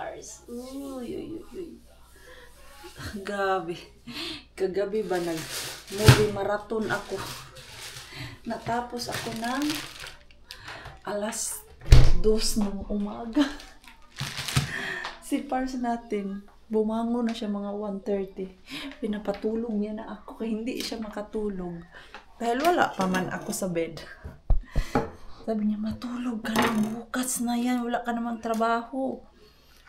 Pars. Uy, uy, uy, uy. Kagabi ba nag-movie marathon ako. Natapos ako ng alas 2 ng umaga. Si Pars natin, bumangon na siya mga 1:30. Pinapatulog niya na ako kaya hindi siya makatulog. Dahil wala pa man ako sa bed. Sabi niya, matulog ka na, bukas na yan, wala ka namang trabaho.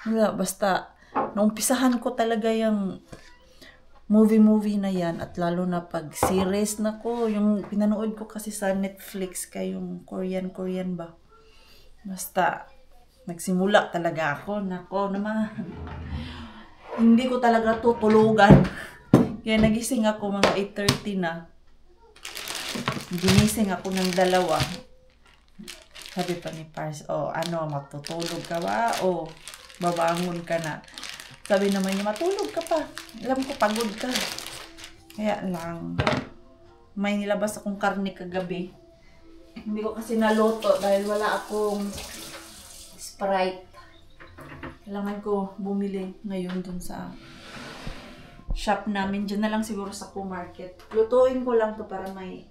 Wala, basta, naumpisahan ko talaga yung movie na yan at lalo na pag series na ko, yung pinanood ko kasi sa Netflix kayong Korean ba? Basta, nagsimula talaga ako, nako naman. Hindi ko talaga tutulugan. Kaya nagising ako mga 8:30 na. Ginising ako ng 2. Sabi pa ni Pars, matutulog ka ba? O, babangon ka na. Sabi naman niya, matulog ka pa. Alam ko, pagod ka. Kaya lang, may nilabas akong karne kagabi. Hindi ko kasi naluto dahil wala akong Sprite. Kailangan ko bumili ngayon dun sa shop namin. Diyan na lang siguro sa Market. Lutuin ko lang to para may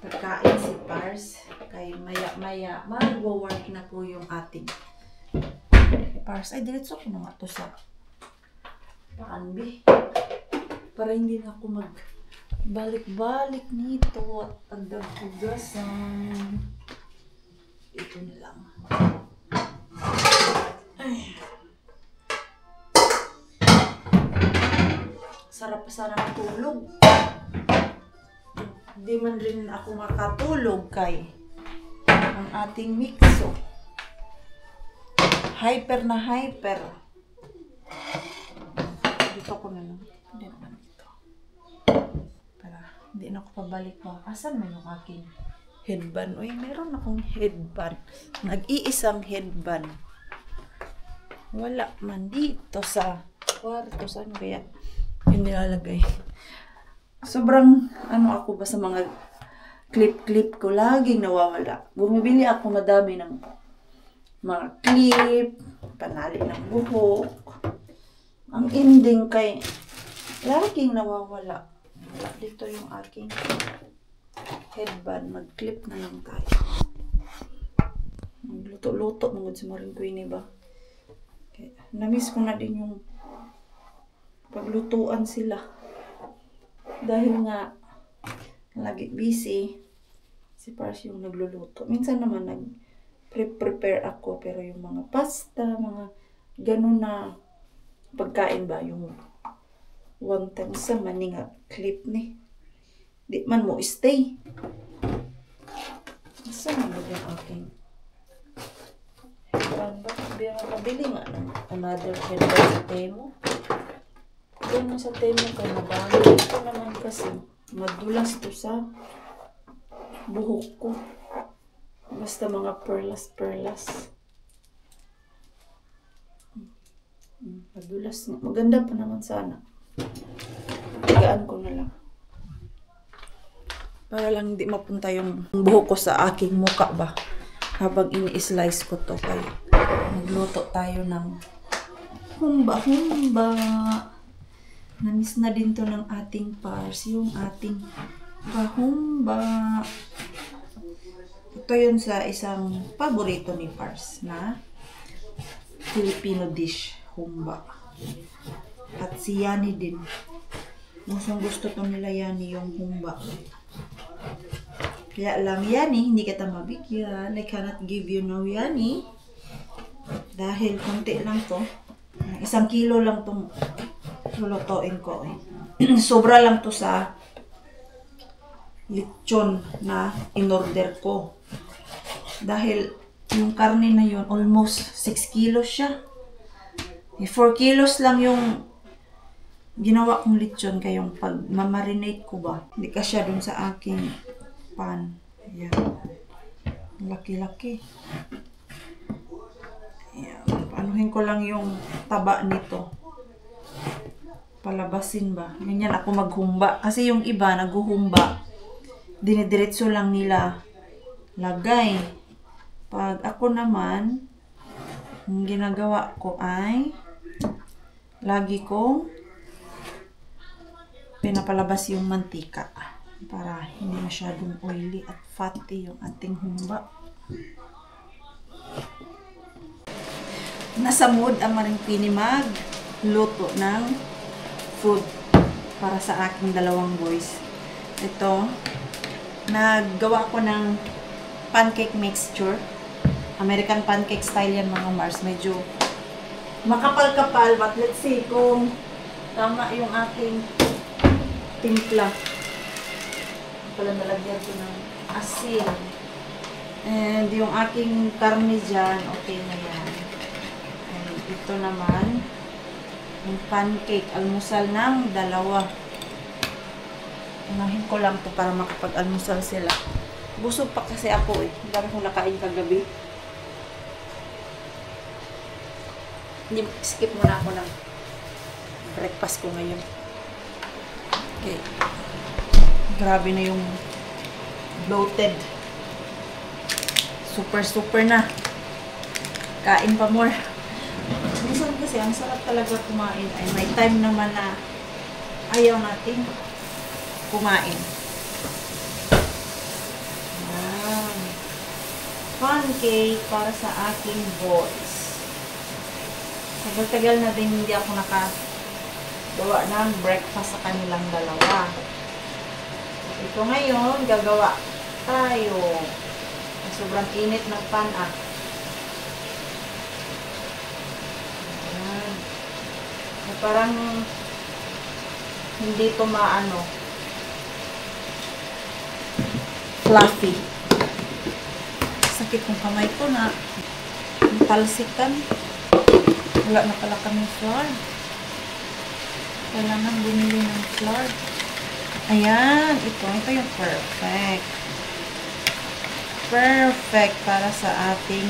pagkain si Pars. Kaya maya mag-work na po yung ating Pars. Ay, diretso ko na nga to sa paanbi. Para hindi na ako magbalik-balik nito at agdag-hugasan. Ito na lang. Ay. Sarap pa sana matulog. Hindi man rin ako makatulog kay ang ating mixo. Hyper na hyper. Dito ko na lang. Hindi naman dito. Para hindi na ako pabalik pa. Asan mo yung aking headband? Uy, meron akong headband. Nag-iisang headband. Wala man dito sa kwarto. Saan kaya yung nilalagay? Sobrang ako ba sa mga clip ko, laging nawawala. Bumibili ako madami ng mga clip, panali ng buhok. Ang ending kay laging nawawala. Dito yung aking headband. Mag-clip na lang tayo. Magluto-luto mungod si Maring Queenie ba? Okay. Namiss ko na din yung paglutuan sila. Dahil nga lagi busy, si Pars yung nagluluto. Minsan naman nag-prepare ako, pero yung mga pasta, mga ganun na pagkain ba, yung one time sa maning clip ni. Di man mo stay. Saan mo yung aking headband ba? Sabi nga pabili nga ng another headband sa Temo. Doon sa Temo kay nabali. Ito naman kasi madulas to sa buhok ko. Basta mga perlas. Madulas. Maganda pa naman sana. Tigaan ko na lang. Para lang hindi mapunta yung buhok ko sa aking muka ba. Habang ini-slice ko to. Kaya magluto tayo ng humba. Namiss na din to ng ating Pars. Yung ating humba. Ito yun sa isang paborito ni Pars na Filipino dish. Humba. At si Yani din. Gusto to nila Yani yung humba. Kaya lang Yani, hindi kita mabigyan. I cannot give you no Yani. Dahil konti lang to. 1 kilo lang tong lulutuin ko. Sobra lang to sa lechon na in-order ko. Dahil yung karne na yun, almost 6 kilos siya. 4 kilos lang yung ginawa kong lechon kayong pag mamarinate ko ba. Hindi ka siya dun sa aking pan. Ayan. Laki-laki. Ayan. Panuhin ko lang yung taba nito. Palabasin ba. Ganyan ako maghumba. Kasi yung iba naghuhumba. Dinidiretso lang nila lagay. Pag ako naman, Ang ginagawa ko ay lagi kong pinapalabas yung mantika para hindi masyadong oily at fatty yung ating humba. Nasa mood ang Maringpini magluto ng food para sa aking dalawang boys. Ito, naggawa ko ng pancake mixture. American pancake style yan mga Mars. Medyo makapal-kapal, but let's see kung tama yung aking timpla. Pala nalagyan ko ng asin. And yung aking karne dyan, okay na yan. And ito naman, yung pancake, almusal ng dalawa. Unahin ko lang to para makapag-almusal sila. Busog pa kasi ako eh. Hindi kami kong nakain kagabi. Hindi, skip muna ako ng breakfast ko ngayon. Okay. Grabe na yung bloated. Super na. Kain pa more. Minsan kasi ang sarap talaga kumain. Ay may time naman na ayaw natin kumain. Wow. Pancake para sa aking boys. Tagal-tagal na din hindi ako nakagawa ng breakfast sa kanilang dalawa. Ito ngayon, gagawa tayo. Sobrang init ng pan ah. Ayan. Parang hindi ito maano. Fluffy. Sakit ng kamay ko na talsikan. Wala na pala kami flour. Kailangan bumili ng flour. Ayan, ito yung perfect. Perfect para sa ating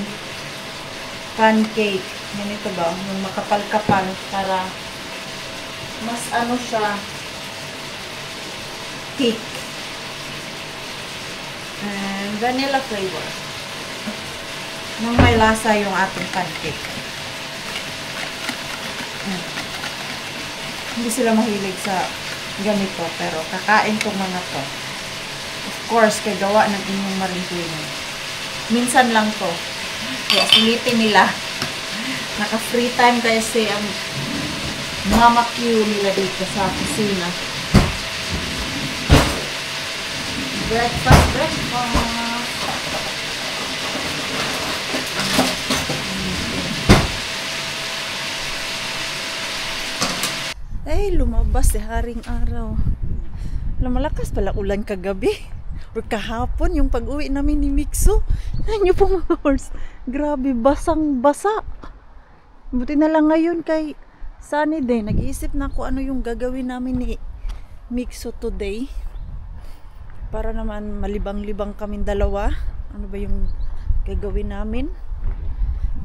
pancake. Ganito ba? Yung makapal-kapal para mas ano siya thick. And vanilla flavor. Nang may lasa yung ating pancake. Hindi sila mahilig sa ganito, pero kakain tong mga to. Of course, kay gawa ng inyong Maringpini. Minsan lang to. Kaya silipin nila. Naka-free time kasi ang mama Q nila dito sa kusina. Breakfast. Ay, lumabas si haring araw. Malakas pala ulan kagabi. Or kahapon, yung pag-uwi namin ni Mixo. Ano po mga horse? Grabe, basang-basa. Buti na lang ngayon kay Sunny Day. Nag-iisip na ako ano yung gagawin namin ni Mixo today. Para naman malibang-libang kaming dalawa. Ano ba yung gagawin namin?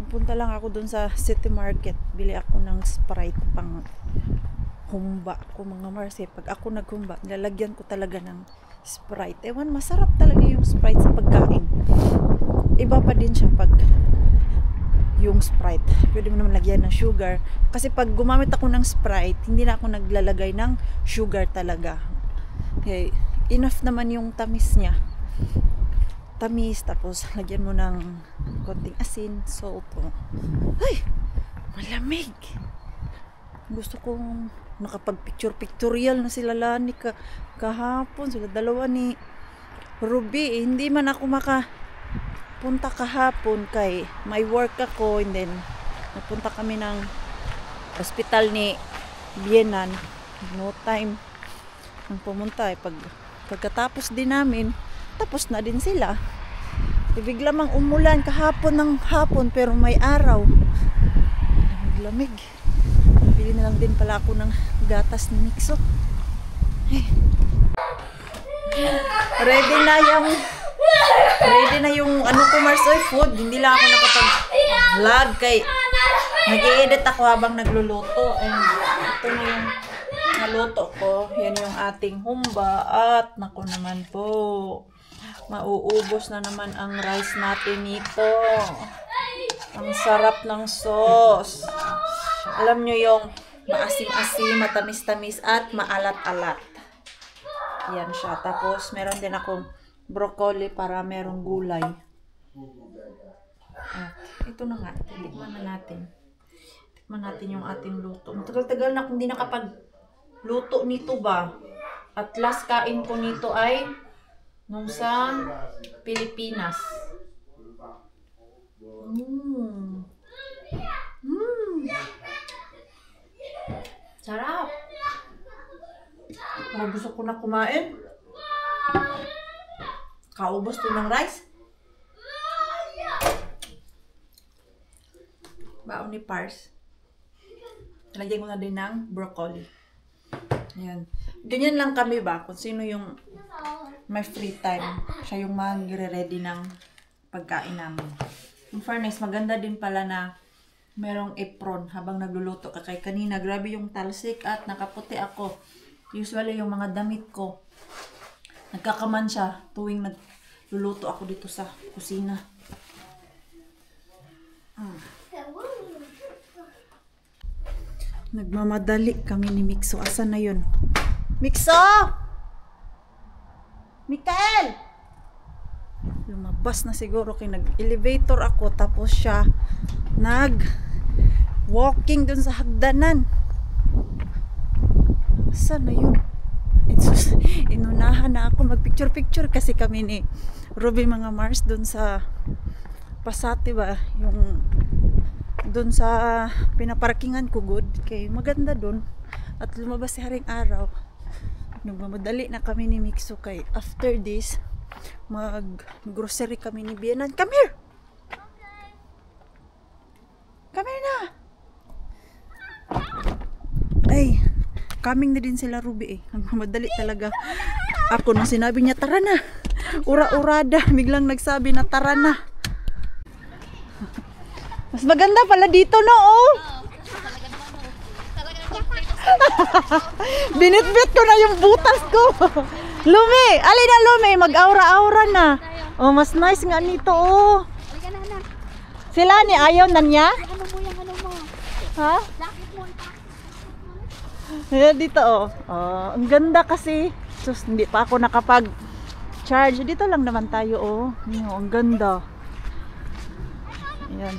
Punta lang ako dun sa City Market. Bili ako ng Sprite pang humba ko mga Marse. Pag ako naghumba, nilalagyan ko talaga ng Sprite. Ewan, masarap talaga yung Sprite sa pagkain. Iba pa din siya pag yung Sprite. Pwede mo naman lagyan ng sugar. Kasi pag gumamit ako ng Sprite, hindi na ako naglalagay ng sugar talaga. Okay, enough naman yung tamis niya. Tamis, tapos lagyan mo ng konting asin, salt. Ay, malamig. Gusto kong nakapag-picture-pictorial na sila Lani kahapon. Sila dalawa ni Ruby. Hindi man ako makapunta kahapon kay may work ako. And then, napunta kami ng hospital ni Bienan. No time nang pumunta. Pagkatapos din namin, tapos na din sila. Bigla mang umulan kahapon ng hapon pero may araw. Lamig. Bili na lang din pala ako ng gatas ni Mixo. Ready na yung ano ko Marsoy food. Hindi lang ako nakapag-vlog kay nag-i-edit ako habang nagluluto. And ito na yung naluto ko. Yan yung ating humba. At naku naman po, mauubos na naman ang rice natin nito. Ang sarap ng sauce. Alam nyo yung maasim-asim, matamis-tamis, at maalat-alat. Yan siya. Tapos, meron din akong broccoli para merong gulay. At ito na nga. Tikman na natin. Tikman natin yung ating luto. Matagal-tagal na akong hindi nakapagluto nito ba. At last kain ko nito ay nung sa Pilipinas. Sarap. Gusto ko na kumain. Kaubos to ng rice. Baon ni Pars. Lagyan ko na din ng broccoli. Yan. Ganyan lang kami ba? Kung sino yung may free time. Siya yung magre-ready ng pagkain namin. In fairness, maganda din pala na merong apron habang nagluluto ka. Kay kanina, grabe yung talsik at nakaputi ako. Usually, yung mga damit ko, nagkakaman siya tuwing nagluluto ako dito sa kusina. Nagmamadali kami ni Mikso. Asan na yun? Mikso! Mikael! Lumabas na siguro kay nag-elevator ako tapos siya nag-walking dun sa hagdanan. Asan na yun? Inunahan na ako mag-picture-picture kasi kami ni Ruby mga Mars dun sa Pasati ba? Yung dun sa pinaparkingan ko good. Kaya maganda dun. At lumabas si Haring Araw. Nagmamadali na kami ni Mikso kay after this mag-grocery kami ni Bianan. Come here! Come here na! Ay, coming na din sila Ruby eh. Nagmamadali talaga. Ako nung sinabi niya, tara na! Ura-urada. Biglang nagsabi na tara na. Mas maganda pala dito, no? Oh. Binitbit ko na yung butas ko. Lumi! Alin na Lumi? Mag-aura-aura na. Oh, mas nice nga nito, oh. Sila ni ayaw na niya? Ha? Ayan dito, oh. Oh, ang ganda kasi. Sus, hindi pa ako nakapag-charge. Dito lang naman tayo, oh. Oh, ang ganda. Ayan.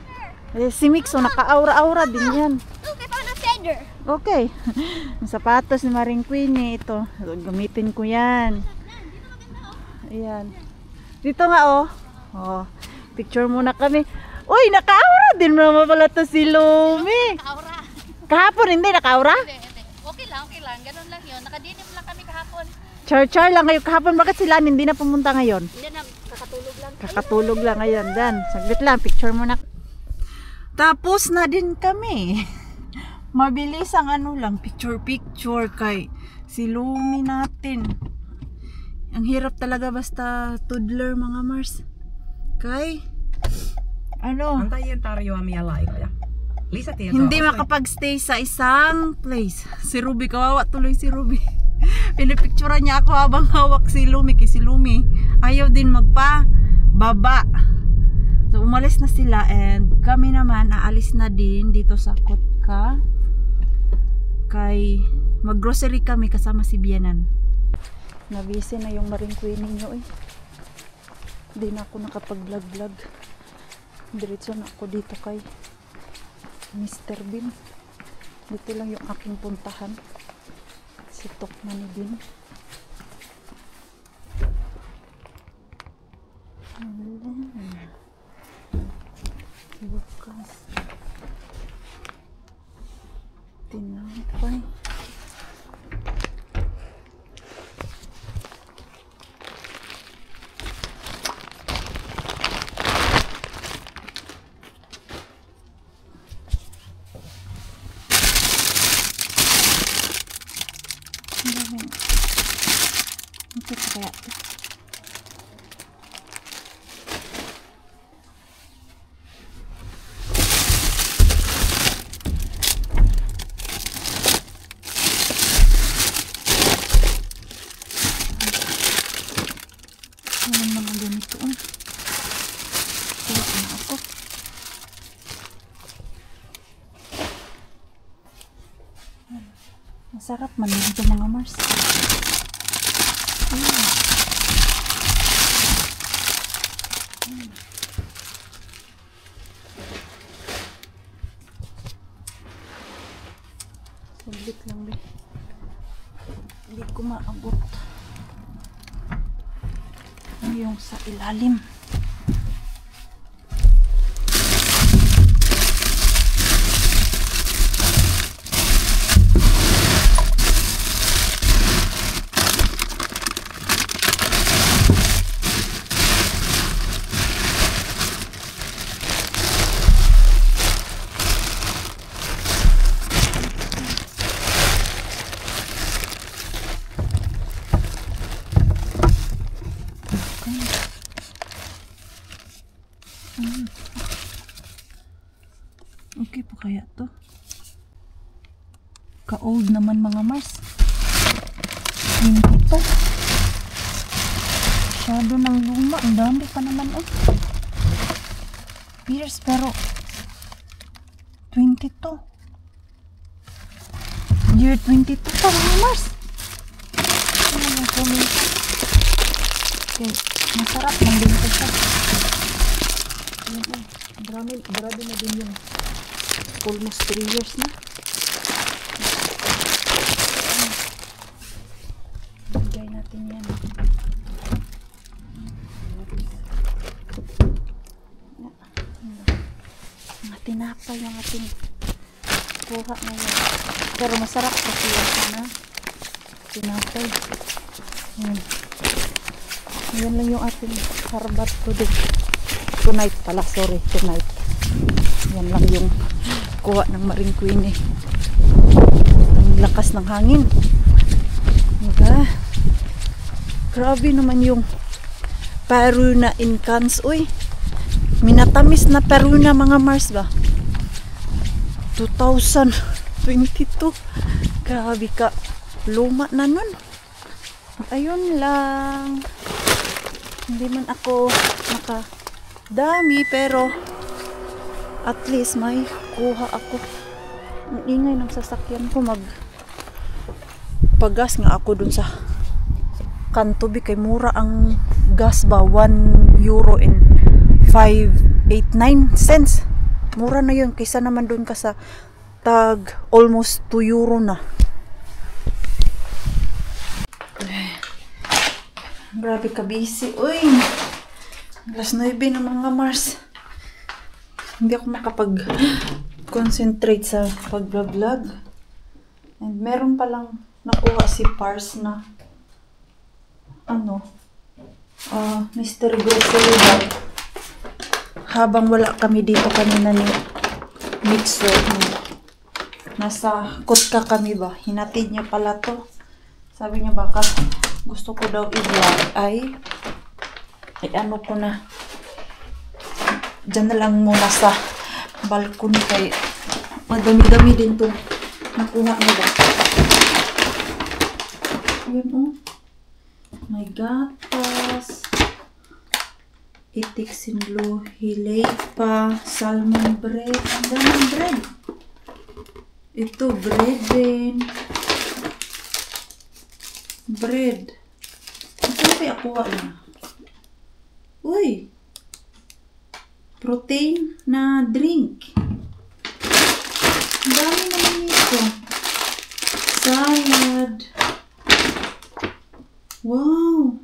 Eh, si Mikso, naka-aura-aura din yan. Okay. Ang sapatos ni Maring Queenie, ito. Gamitin ko yan. Ayan. Dito nga, oh. Oh, picture muna kami. Uy, naka-aura din naman pala to si Lumi. Naka-aura. Kahapon hindi naka-aura? Hindi. Okay lang. Ganun lang yun. Nakadinim lang kami kahapon. Char-char lang kayo kahapon. Bakit sila hindi na pumunta ngayon? Hindi na, kakatulog lang. Kakatulog lang ngayon. Dan, saglit lang. Picture muna. Tapos na din kami. Mabilis ang ano lang. Picture kay si Lumi natin. Ang hirap talaga basta toddler mga Mars. Kay ano? Hindi makapag-stay sa isang place. Si Ruby, kawawa tuloy si Ruby. Pinipicturean niya ako habang hawak si Lumi. Kasi si Lumi ayaw din magpa-baba. So umalis na sila and kami naman aalis na din dito sa Kotka. Kay mag-grocery kami kasama si Bianan. Nabisi na yung Maring Queenie nyo eh. Hindi na ako nakapag-vlog. Diretso na ako dito kay Mr. Bean. Dito lang yung aking puntahan. Si Tokman ni Bean. Bukas. Tinapay. Ito kaya ito. Mga ganito. Kulit na ako. Masarap man ito mga Mars. Sabit lang ba? Hindi ko maabot. Yung sa ilalim. Okay po kaya to? Ka-old naman mga Mars. Hindi to. Masyado ng luma. Ang dami pa naman years pero 22. Year 22 pa mga Mars. Ano yung comment? Okay. Masarap ng dito siya. Grabe na din yung almost 3 years na. Bigay natin yan. Mga tinapay yung ating kuha ngayon. Pero masarap kasi yan na tinapay. Yan lang yung ating harbat today. Tonight pala, sorry, tonight. Yan lang yung kuha ng Maring Queen eh. Ang lakas ng hangin. Diba? Grabe naman yung Peruna in cans. Uy, minatamis na Peruna mga Mars ba? 2022. Grabe ka. Luma na nun. Ayun lang. Hindi man ako nakadami pero at least may kuha ako. Ang ingay ng sasakyan ko, pagas nga ako dun sa kanto kay mura ang gas ba, 1 euro and 589 cents. Mura na yun kaysa naman dun ka sa tag almost 2 euro na. Grabe ka busy. Uy, alas 9 na mga Mars. Hindi ako makapag-concentrate sa pag-vlog. And meron palang nakuha si Pars na Mr. Grocery bag. Habang wala kami dito kanina ni Mixer, nasa Kutka kami ba? Hinatid niya pala to. Sabi niya baka gusto ko daw i-vlog ay ano ko na. Diyan na lang muna sa balkon kay madami-dami din to nakuha nila. Ayan may gatas, itik sinlo, hilay pa, salmon bread. Ang daming bread. Ito bread din. Bread. Ito pa kuha na. Uy! Protein na drink. Ang dami naman ito. Salad. Wow!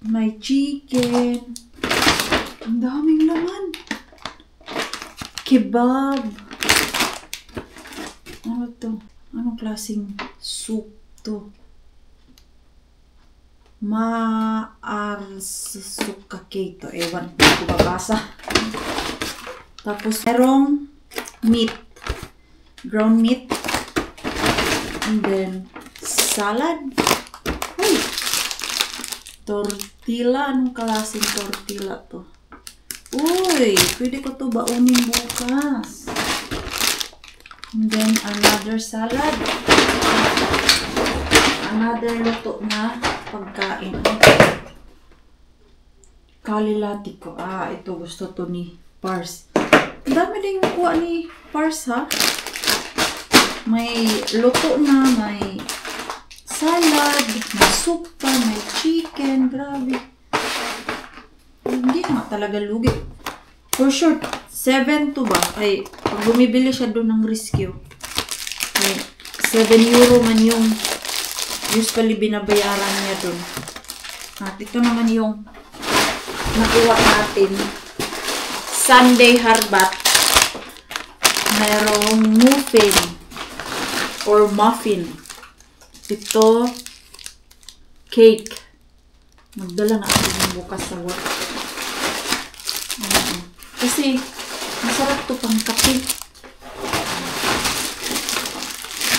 May chicken. Ang daming laman. Kebab. Ano to? Anong klaseng soup to? Maarsukake to. Ewan ko babasa. Tapos merong meat. Ground meat. And then salad. Uy! Tortilla. Anong klaseng tortilla to? Uy! Pwede ko to baunin bukas. And then another salad. Another luto na pagkain. Kalilati ko. Ito gusto to ni Pars. Ang dami din kuha ni Pars ha. May luto na, may salad, may soup pa, may chicken. Grabe. Hindi naman talaga lugi. For sure, 7 to ba? Ay, pag bumibili siya doon ng rescue, ay, 7 euro man yung usually binabayaran niya doon. At ito naman yung nakuha natin. Sunday harbat. Merong muffin or muffin. Ito, cake. Magdala na ako ng bukas sa work. Kasi, masarap to pang kape.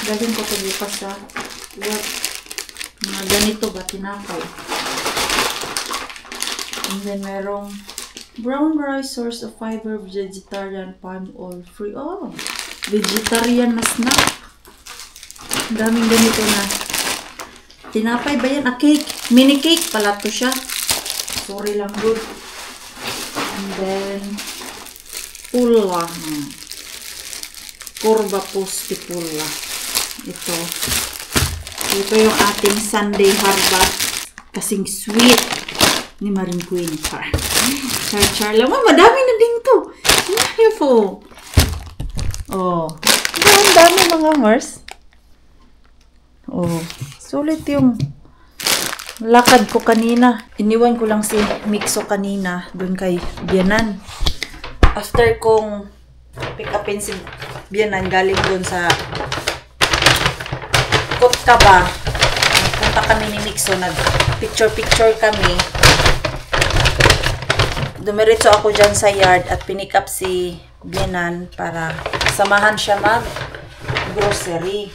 Galing ko ito bukas sa work. Mga ganito ba, tinapay. And then, merong brown rice, source of fiber, vegetarian, palm oil free. Oh, vegetarian na snack. Ang daming ganito na. Tinapay ba yan? Cake. Mini cake pala to siya. Sorry lang, good. And then, pula. Kurba posti pula. Ito. Ito yung ating Sunday harbat. Kasing sweet ni Maring Queen. Char lang. Madami na din to. Wonderful. Oh. Ang dami mga Mars. Oh. Sulit yung lakad ko kanina. Iniwan ko lang si Mixo kanina dun kay Bianan. After kong pick upin si Bianan galing dun sa Kotkaba. Punta kami ni Mixo. Nag-picture kami. Dumiretso ako dyan sa yard at pinick up si Bianan para samahan siya mag-grocery.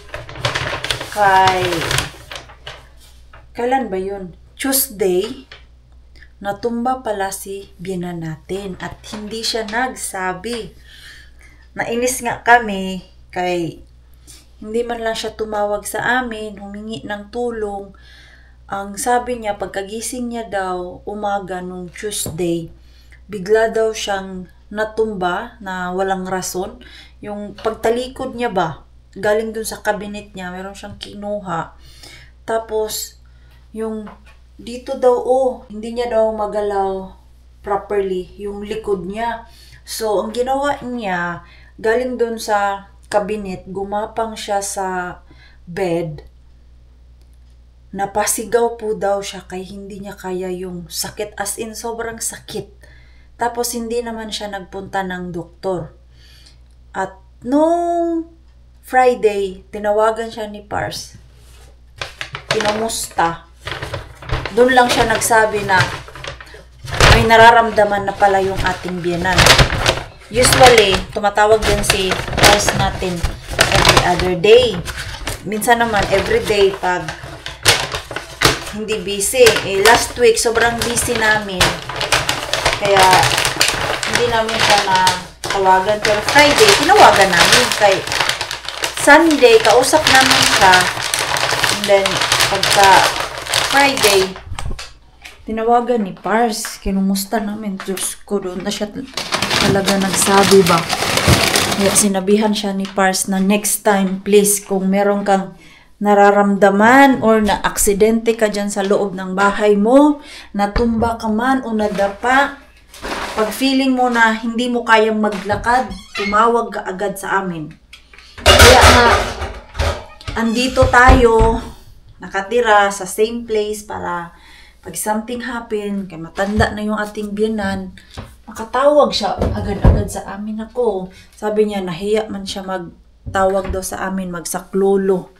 Kailan ba yun? Tuesday, natumba pala si Bianan natin at hindi siya nagsabi. Nainis nga kami kay hindi man lang siya tumawag sa amin, humingi ng tulong. Ang sabi niya, pagkagising niya daw, umaga nung Tuesday, bigla daw siyang natumba na walang rason. Yung pagtalikod niya ba, galing dun sa cabinet niya, meron siyang kinuha. Tapos, yung dito daw, hindi niya daw magalaw properly, yung likod niya. So, ang ginawa niya, galing dun sa cabinet, gumapang siya sa bed. Napasigaw po daw siya kay hindi niya kaya yung sakit, as in sobrang sakit. Tapos, hindi naman siya nagpunta ng doktor. At nung Friday, tinawagan siya ni Pars. Kinamusta. Doon lang siya nagsabi na may nararamdaman na pala yung ating Bianan. Usually, tumatawag din si Pars natin every other day. Minsan naman, every day pag hindi busy. Last week, sobrang busy namin. Kaya, hindi namin siya na tawagan. Pero Friday, tinawagan namin. Kay Sunday, kausap namin siya. And then, pagka Friday, tinawagan ni Pars. Kinumusta namin. Diyos ko, doon na siya talaga nagsabi ba. Kaya sinabihan siya ni Pars na next time, please, kung meron kang nararamdaman or na aksidente ka dyan sa loob ng bahay mo, natumba ka man o nadapa, pag feeling mo na hindi mo kayang maglakad, tumawag ka agad sa amin. Kaya nga, andito tayo, nakatira sa same place para pag something happen, kaya matanda na yung ating Bianan, makatawag siya agad-agad sa amin ako. Sabi niya, nahiya man siya magtawag daw sa amin, magsaklolo.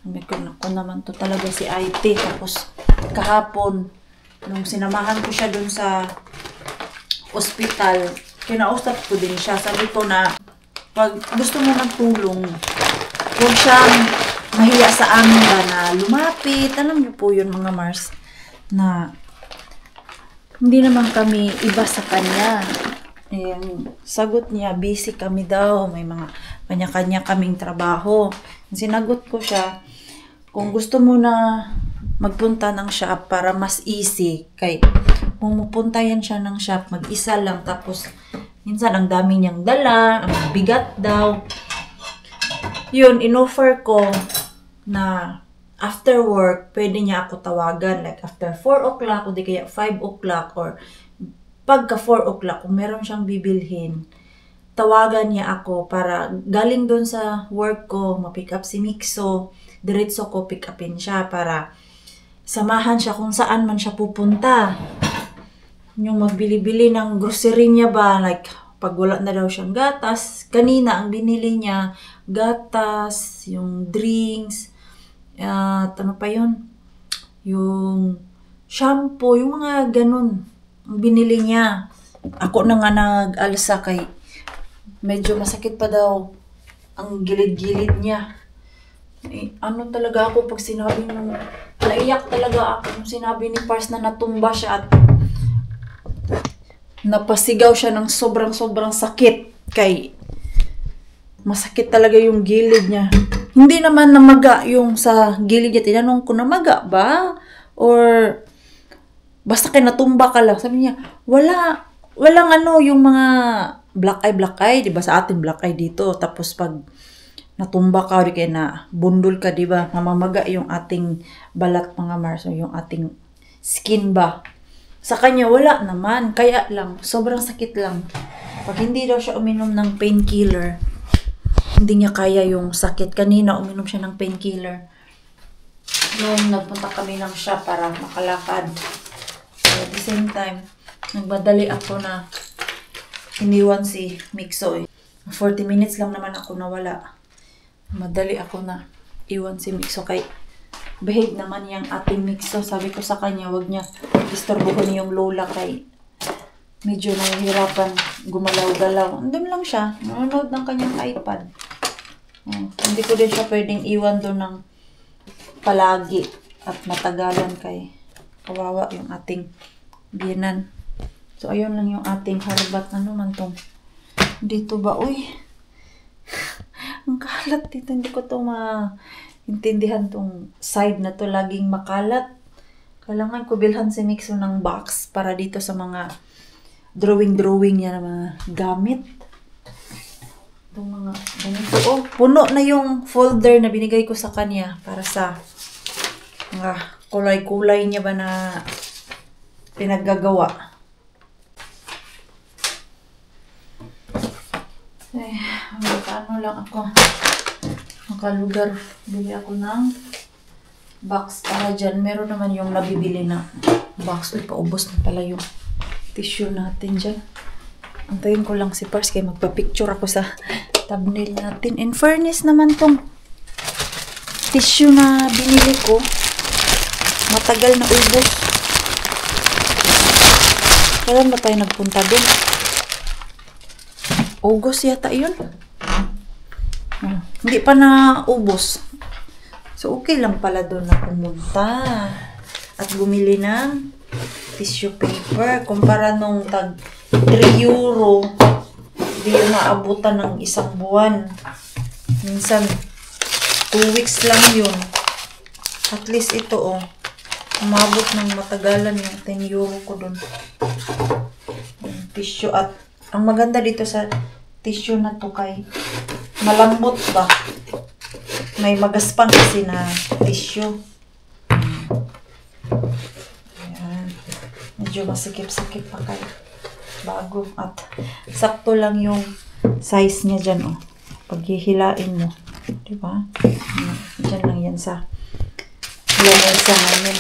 Sabi ko, naku naman to talaga si IT. Tapos kahapon, nung sinamahan ko siya dun sa ospital, kinausap ko din siya. Sabi ko na, pag gusto mo ng tulong, huwag siyang mahiya sa amin ba na lumapit. Alam niyo po yun mga Mars, na hindi naman kami iba sa kanya. Sagot niya, busy kami daw. May mga kanya-kanya kaming trabaho. Sinagot ko siya, kung gusto mo na magpunta ng shop para mas easy, kay pumupunta yan siya ng shop, mag-isa lang, tapos minsan ang dami niyang dala, ang bigat daw. yun, inoffer ko na after work, pwede niya ako tawagan. Like, after 4 o'clock, o di kaya 5 o'clock, or pagka 4 o'clock, kung meron siyang bibilhin, tawagan niya ako para galing doon sa work ko, ma-pick up si Mixo, diretso ko pick upin siya para samahan siya kung saan man siya pupunta. Yung magbili-bili ng grocery niya ba, like, pag wala na daw siyang gatas, kanina ang binili niya, gatas, yung drinks, ano pa yun? Yung shampoo, yung mga ganun. Ang binili niya. Ako na nga nag-alsa kay medyo masakit pa daw ang gilid-gilid niya. Ano talaga ako pag sinabi nung naiyak talaga ako nung sinabi ni Pars na natumba siya at napasigaw siya ng sobrang sakit kay masakit talaga yung gilid niya. Hindi naman namaga yung sa gilid niya. Tinanong ko, namaga ba? Or basta kay natumba ka lang. Sabi niya, walang ano yung mga black eye, diba sa atin black eye dito. Tapos pag natumba ka, di kaya na bundol ka, diba? Namamaga yung ating balat mga Mars, yung ating skin ba. Sa kanya, wala naman. Kaya lang, sobrang sakit lang. Pag hindi daw siya uminom ng painkiller, hindi niya kaya yung sakit. Kanina, uminom siya ng painkiller. Noong nagpunta kami ng shop para makalakad. So, at the same time, nagmadali ako na iniwan si Mixo. 40 minutes lang naman ako nawala. Madali ako na iwan si Mixo kay behave naman yung ating Mixo. Sabi ko sa kanya, wag niya disturbuhin yung lola kay medyo nahihirapan gumalaw-galaw. Andun lang siya. Nanonood ng kanyang iPad. Hindi ko din siya pwedeng iwan doon ng palagi at matagalan kay kawawa yung ating biyanan. So, ayun lang yung ating harbat. Ano man tong dito ba? Uy! Ang kalat dito. Hindi ko to maintindihan tong side na to. Laging makalat. Kailangan ko bilhan si Mixo ng box para dito sa mga drawing niya na mga gamit. Itong mga ganito. Oh, puno na yung folder na binigay ko sa kanya para sa mga kulay-kulay niya ba na pinaggagawa. Ay, ano lang ako. Nakalugar. Bili ako ng box para dyan. Meron naman yung nabibili na box. Uy, paubos na pala yung tissue natin dyan. Antayin ko lang si Pars kaya magpa-picture ako sa thumbnail natin. In fairness naman tong tissue na binili ko, matagal na ubos. Kailan ba tayo nagpunta doon? August yata yun. Hindi pa na ubos. So, okay lang pala doon na pumunta. At bumili ng tissue paper. Kumpara nung tag 3 euro, hindi yun naabutan ng isang buwan. Minsan, 2 weeks lang yun. At least ito, oh. Umabot ng matagalan yung 10 euro ko dun. Yung tissue. At ang maganda dito sa tissue na to kay malambot ba? May magaspang kasi na tissue. Ayan. Medyo masikip-sikip pa kayo. Bago. At sakto lang yung size niya dyan, oh. Paghihilain mo. Diba? Dyan lang yan sa lamesa namin.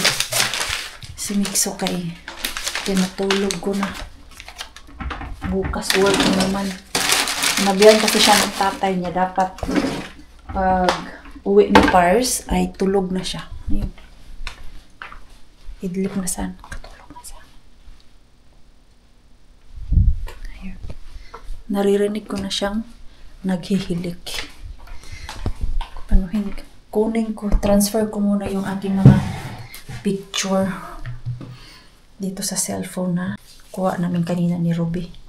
Si Mixo kay tinatulog ko na. Bukas work naman. Nabiyan kasi siya ng tatay niya. Dapat pag uwi ni Pars ay tulog na siya. Ayun. Idlip na saan. Katulog na saan. Ayun. Naririnig ko na siyang naghihilik. Panuhin. Kunin ko. Transfer ko muna yung aking mga picture dito sa cellphone na kuha namin kanina ni Ruby.